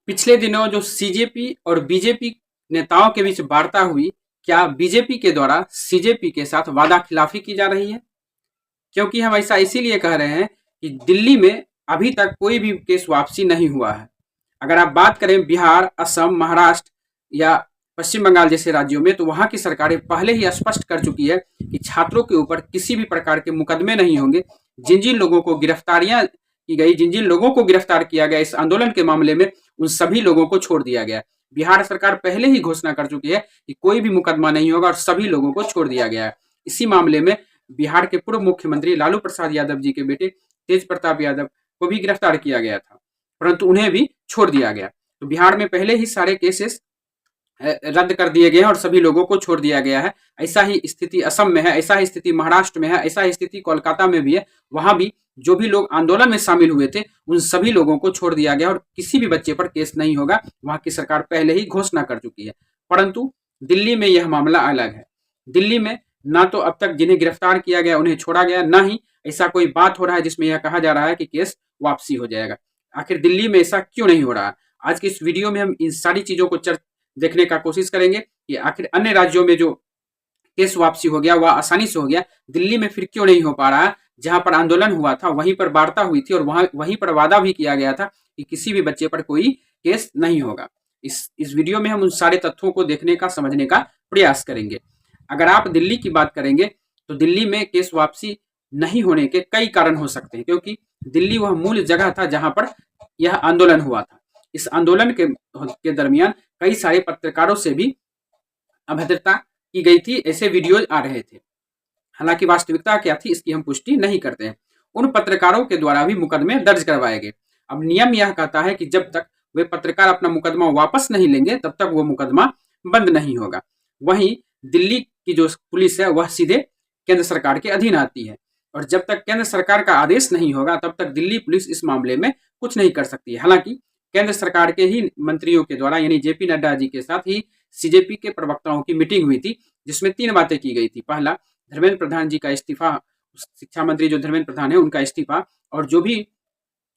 पिछले दिनों जो सीजेपी और बीजेपी नेताओं के बीच वार्ता हुई, क्या बीजेपी के द्वारा सीजेपी के साथ वादा खिलाफी की जा रही है? क्योंकि हम ऐसा इसीलिए कह रहे हैं कि दिल्ली में अभी तक कोई भी केस वापसी नहीं हुआ है। अगर आप बात करें बिहार, असम, महाराष्ट्र या पश्चिम बंगाल जैसे राज्यों में, तो वहां की सरकारें पहले ही स्पष्ट कर चुकी है कि छात्रों के ऊपर किसी भी प्रकार के मुकदमे नहीं होंगे। जिन जिन लोगों को गिरफ्तारियां की गई, जिन जिन लोगों को गिरफ्तार किया गया इस आंदोलन के मामले में, उन सभी लोगों को छोड़ दिया गया। बिहार सरकार पहले ही घोषणा कर चुकी है कि कोई भी मुकदमा नहीं होगा और सभी लोगों को छोड़ दिया गया है। इसी मामले में बिहार के पूर्व मुख्यमंत्री लालू प्रसाद यादव जी के बेटे तेज प्रताप यादव को भी गिरफ्तार किया गया था, परंतु उन्हें भी छोड़ दिया गया। तो बिहार में पहले ही सारे केसेस रद्द कर दिए गए हैं और सभी लोगों को छोड़ दिया गया है। ऐसा ही स्थिति असम में है, ऐसा ही स्थिति महाराष्ट्र में है, ऐसा ही स्थिति कोलकाता में भी है। वहां भी जो भी लोग आंदोलन में शामिल हुए थे उन सभी लोगों को छोड़ दिया गया और किसी भी बच्चे पर केस नहीं होगा, वहां की सरकार पहले ही घोषणा कर चुकी है। परंतु दिल्ली में यह मामला अलग है। दिल्ली में ना तो अब तक जिन्हें गिरफ्तार किया गया उन्हें छोड़ा गया, ना ही ऐसा कोई बात हो रहा है जिसमें यह कहा जा रहा है कि केस वापसी हो जाएगा। आखिर दिल्ली में ऐसा क्यों नहीं हो रहा? आज की इस वीडियो में हम इन सारी चीजों को देखने का कोशिश करेंगे कि आखिर अन्य राज्यों में जो केस वापसी हो गया वह आसानी से हो गया, दिल्ली में फिर क्यों नहीं हो पा रहा है? जहां पर आंदोलन हुआ था वहीं पर वार्ता हुई थी और वहीं पर वादा भी किया गया था कि किसी भी बच्चे पर कोई केस नहीं होगा। इस वीडियो में हम उन सारे तथ्यों को देखने का, समझने का प्रयास करेंगे। अगर आप दिल्ली की बात करेंगे तो दिल्ली में केस वापसी नहीं होने के कई कारण हो सकते हैं, क्योंकि दिल्ली वह मूल जगह था जहां पर यह आंदोलन हुआ था। इस आंदोलन के दरमियान कई सारे पत्रकारों से भी अभद्रता की गई थी, ऐसे वीडियोज आ रहे थे। हालांकि वास्तविकता क्या थी इसकी हम पुष्टि नहीं करते हैं। उन पत्रकारों के द्वारा भी मुकदमे दर्ज करवाए गए। अब नियम यह कहता है कि जब तक वे पत्रकार अपना मुकदमा वापस नहीं लेंगे तब तक वो मुकदमा बंद नहीं होगा। वहीं दिल्ली की जो पुलिस है वह सीधे केंद्र सरकार के अधीन आती है और जब तक केंद्र सरकार का आदेश नहीं होगा तब तक दिल्ली पुलिस इस मामले में कुछ नहीं कर सकती है। हालांकि केंद्र सरकार के ही मंत्रियों के द्वारा यानी जेपी नड्डा जी के साथ ही सीजेपी के प्रवक्ताओं की मीटिंग हुई थी, जिसमें 3 बातें की गई थी। पहला, धर्मेंद्र प्रधान जी का इस्तीफा, शिक्षा मंत्री जो धर्मेंद्र प्रधान है उनका इस्तीफा, और जो भी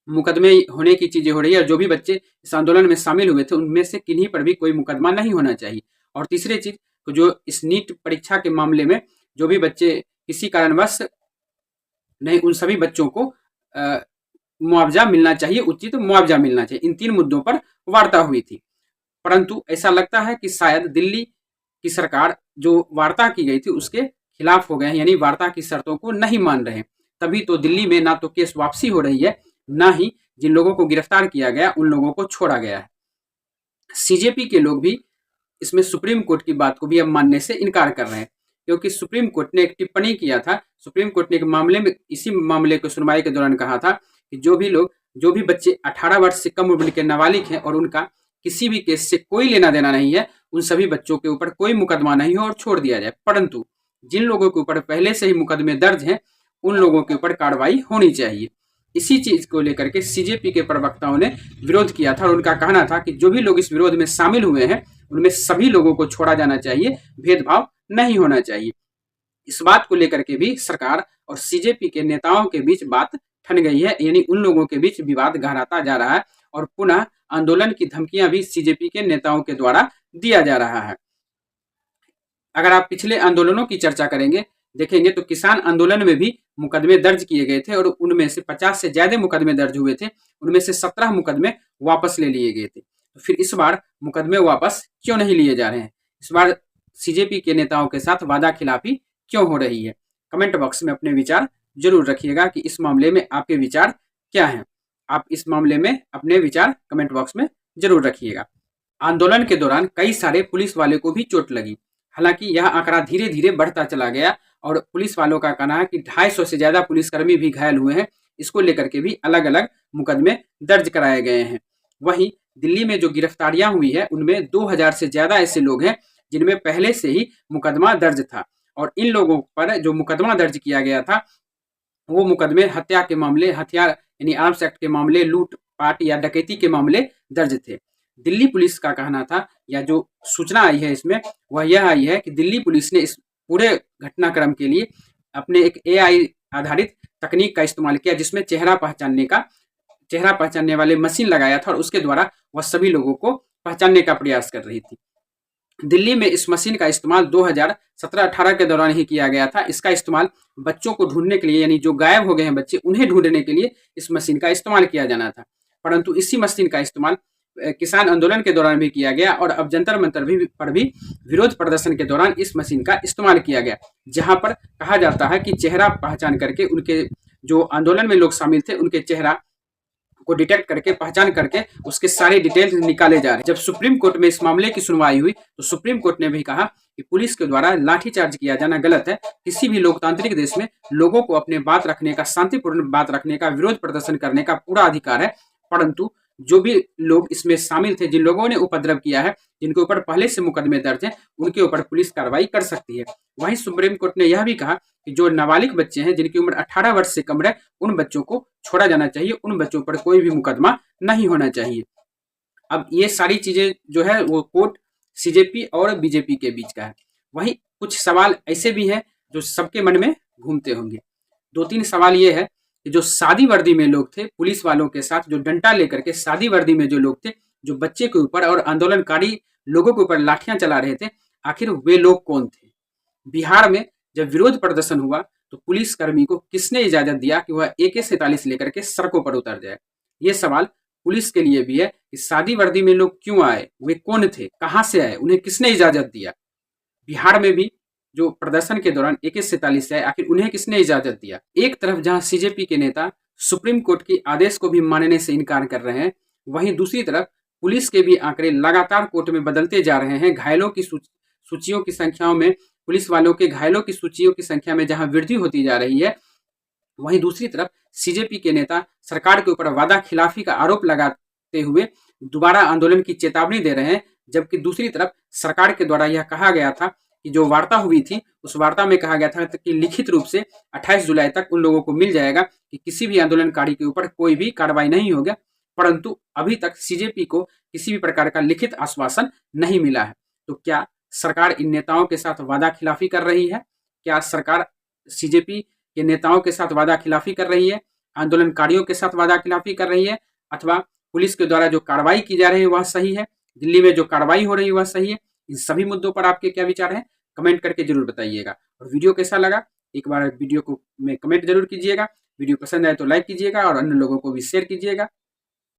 मुकदमे होने की चीजें हो रही है और जो भी बच्चे इस आंदोलन में शामिल हुए थे उनमें से किन्हीं पर भी कोई मुकदमा नहीं होना चाहिए। और तीसरी चीज, जो इस नीट परीक्षा के मामले में जो भी बच्चे किसी कारणवश नहीं, उन सभी बच्चों को मुआवजा मिलना चाहिए, उचित मुआवजा मिलना चाहिए। इन 3 मुद्दों पर वार्ता हुई थी। परंतु ऐसा लगता है कि शायद दिल्ली की सरकार जो वार्ता की गई थी उसके खिलाफ हो गए हैं, यानी वार्ता की शर्तों को नहीं मान रहे। तभी तो दिल्ली में ना तो केस वापसी हो रही है, ना ही जिन लोगों को गिरफ्तार किया गया उन लोगों को छोड़ा गया है। सीजेपी के लोग भी इसमें सुप्रीम कोर्ट की बात को भी अब मानने से इनकार कर रहे हैं, क्योंकि सुप्रीम कोर्ट ने एक टिप्पणी किया था। सुप्रीम कोर्ट ने एक मामले में, इसी मामले को सुनवाई के दौरान कहा था कि जो भी बच्चे 18 वर्ष से कम उम्र के नाबालिग हैं और उनका किसी भी केस से कोई लेना देना नहीं है, उन सभी बच्चों के ऊपर कोई मुकदमा नहीं हो और छोड़ दिया जाए। परंतु जिन लोगों के ऊपर पहले से ही मुकदमे दर्ज हैं उन लोगों के ऊपर कार्रवाई होनी चाहिए। इसी चीज को लेकर के सीजेपी के प्रवक्ताओं ने विरोध किया था और उनका कहना था कि जो भी लोग इस विरोध में शामिल हुए हैं उनमें सभी लोगों को छोड़ा जाना चाहिए, भेदभाव नहीं होना चाहिए। इस बात को लेकर के भी सरकार और सीजेपी के नेताओं के बीच बात ठन गई है, यानी उन लोगों के बीच विवाद गहराता जा रहा है और पुनः आंदोलन की धमकियां भी सीजेपी के नेताओं के द्वारा दिया जा रहा है। अगर आप पिछले आंदोलनों की चर्चा देखेंगे तो किसान आंदोलन में भी मुकदमे दर्ज किए गए थे और उनमें से 50 से ज्यादा मुकदमे दर्ज हुए थे। उनमें से 17 मुकदमे वापस ले लिए गए थे। तो फिर इस बार मुकदमे वापस क्यों नहीं लिए जा रहे हैं? इस बार सीजेपी के नेताओं के साथ वादा खिलाफी क्यों हो रही है? कमेंट बॉक्स में अपने विचार जरूर रखिएगा कि इस मामले में आपके विचार क्या हैं। आप इस मामले में अपने विचार कमेंट बॉक्स में जरूर रखिएगा। आंदोलन के दौरान कई सारे पुलिस वाले को भी चोट लगी। हालांकि यह आंकड़ा धीरे धीरे बढ़ता चला गया और पुलिस वालों का कहना है कि 250 से ज्यादा पुलिसकर्मी भी घायल हुए हैं। इसको लेकर के भी अलग अलग मुकदमे दर्ज कराए गए हैं। वहीं दिल्ली में जो गिरफ्तारियां हुई है उनमें 2000 से ज्यादा ऐसे लोग हैं जिनमें पहले से ही मुकदमा दर्ज था और इन लोगों पर जो मुकदमा दर्ज किया गया था वो मुकदमे हत्या के मामले, हथियार यानी आर्म्स एक्ट के मामले, लूटपाट या डकैती के मामले दर्ज थे। दिल्ली पुलिस का कहना था, या जो सूचना आई है इसमें वह यह आई है कि दिल्ली पुलिस ने इस पूरे घटनाक्रम के लिए अपने एक एआई आधारित तकनीक का इस्तेमाल किया जिसमें चेहरा पहचानने का चेहरा पहचानने वाले मशीन लगाया था और उसके द्वारा वह सभी लोगों को पहचानने का प्रयास कर रही थी। दिल्ली में इस मशीन का इस्तेमाल 2017-18 के दौरान ही किया गया था। इसका इस्तेमाल बच्चों को ढूंढने के लिए, यानी जो गायब हो गए हैं बच्चे, उन्हें ढूंढने के लिए इस मशीन का इस्तेमाल किया जाना था। परंतु इसी मशीन का इस्तेमाल किसान आंदोलन के दौरान भी किया गया और अब जंतर मंतर पर भी विरोध प्रदर्शन के दौरान इस मशीन का इस्तेमाल किया गया, जहां पर कहा जाता है कि चेहरा पहचान करके उनके जो आंदोलन में लोग शामिल थे उनके चेहरा को डिटेक्ट करके, पहचान करके उसके सारे डिटेल्स निकाले जा रहे हैं। जब सुप्रीम कोर्ट में इस मामले की सुनवाई हुई तो सुप्रीम कोर्ट ने भी कहा कि पुलिस के द्वारा लाठीचार्ज किया जाना गलत है। किसी भी लोकतांत्रिक देश में लोगों को अपने बात रखने का, शांतिपूर्ण बात रखने का, विरोध प्रदर्शन करने का पूरा अधिकार है, परंतु जो भी लोग इसमें शामिल थे, जिन लोगों ने उपद्रव किया है, जिनके ऊपर पहले से मुकदमे दर्ज हैं, उनके ऊपर पुलिस कार्रवाई कर सकती है। वहीं सुप्रीम कोर्ट ने यह भी कहा कि जो नाबालिग बच्चे हैं, जिनकी उम्र 18 वर्ष से कम है, उन बच्चों को छोड़ा जाना चाहिए, उन बच्चों पर कोई भी मुकदमा नहीं होना चाहिए। अब ये सारी चीजें जो है वो कोर्ट सीजेपी और बीजेपी के बीच का है। वहीं कुछ सवाल ऐसे भी हैं जो सबके मन में घूमते होंगे। 2-3 सवाल ये है कि जो सादी वर्दी में लोग थे, पुलिस वालों के साथ जो डंडा लेकर के सादी वर्दी में जो लोग थे, जो बच्चे के ऊपर और आंदोलनकारी लोगों के ऊपर लाठियां चला रहे थे, आखिर वे लोग कौन थे? बिहार में जब विरोध प्रदर्शन हुआ तो पुलिस कर्मी को किसने इजाजत दिया कि वह AK-47 लेकर के सड़कों पर उतर जाए? ये सवाल पुलिस के लिए भी है कि सादी वर्दी में लोग क्यों आए, वे कौन थे, कहां से आए, उन्हें किसने इजाजत दिया? बिहार में भी जो प्रदर्शन के दौरान AK-47 से आए, आखिर उन्हें किसने इजाजत दिया? एक तरफ जहां सीजेपी के नेता सुप्रीम कोर्ट की आदेश को भी मानने से इनकार कर रहे हैं, वहीं दूसरी तरफ पुलिस के भी आंकड़े लगातार कोर्ट में बदलते जा रहे हैं। घायलों की सूचियों की संख्याओं में, पुलिस वालों के घायलों की सूचियों की संख्या में जहां वृद्धि होती जा रही है, वहीं दूसरी तरफ सीजेपी के नेता सरकार के ऊपर वादा खिलाफी का आरोप लगाते हुए दोबारा आंदोलन की चेतावनी दे रहे हैं। जबकि दूसरी तरफ सरकार के द्वारा यह कहा गया था कि जो वार्ता हुई थी, उस वार्ता में कहा गया था कि लिखित रूप से 28 जुलाई तक उन लोगों को मिल जाएगा कि किसी भी आंदोलनकारी के ऊपर कोई भी कार्रवाई नहीं होगा, परंतु अभी तक सीजेपी को किसी भी प्रकार का लिखित आश्वासन नहीं मिला है। तो क्या सरकार इन नेताओं के साथ वादा खिलाफी कर रही है? क्या सरकार सीजेपी के नेताओं के साथ वादा खिलाफी कर रही है, आंदोलनकारियों के साथ वादा खिलाफी कर रही है, अथवा पुलिस के द्वारा जो कार्रवाई की जा रही है वह सही है, दिल्ली में जो कार्रवाई हो रही है वह सही है? इन सभी मुद्दों पर आपके क्या विचार हैं, कमेंट करके जरूर बताइएगा। और वीडियो कैसा लगा, एक बार वीडियो को में कमेंट जरूर कीजिएगा। वीडियो पसंद आए तो लाइक कीजिएगा और अन्य लोगों को भी शेयर कीजिएगा।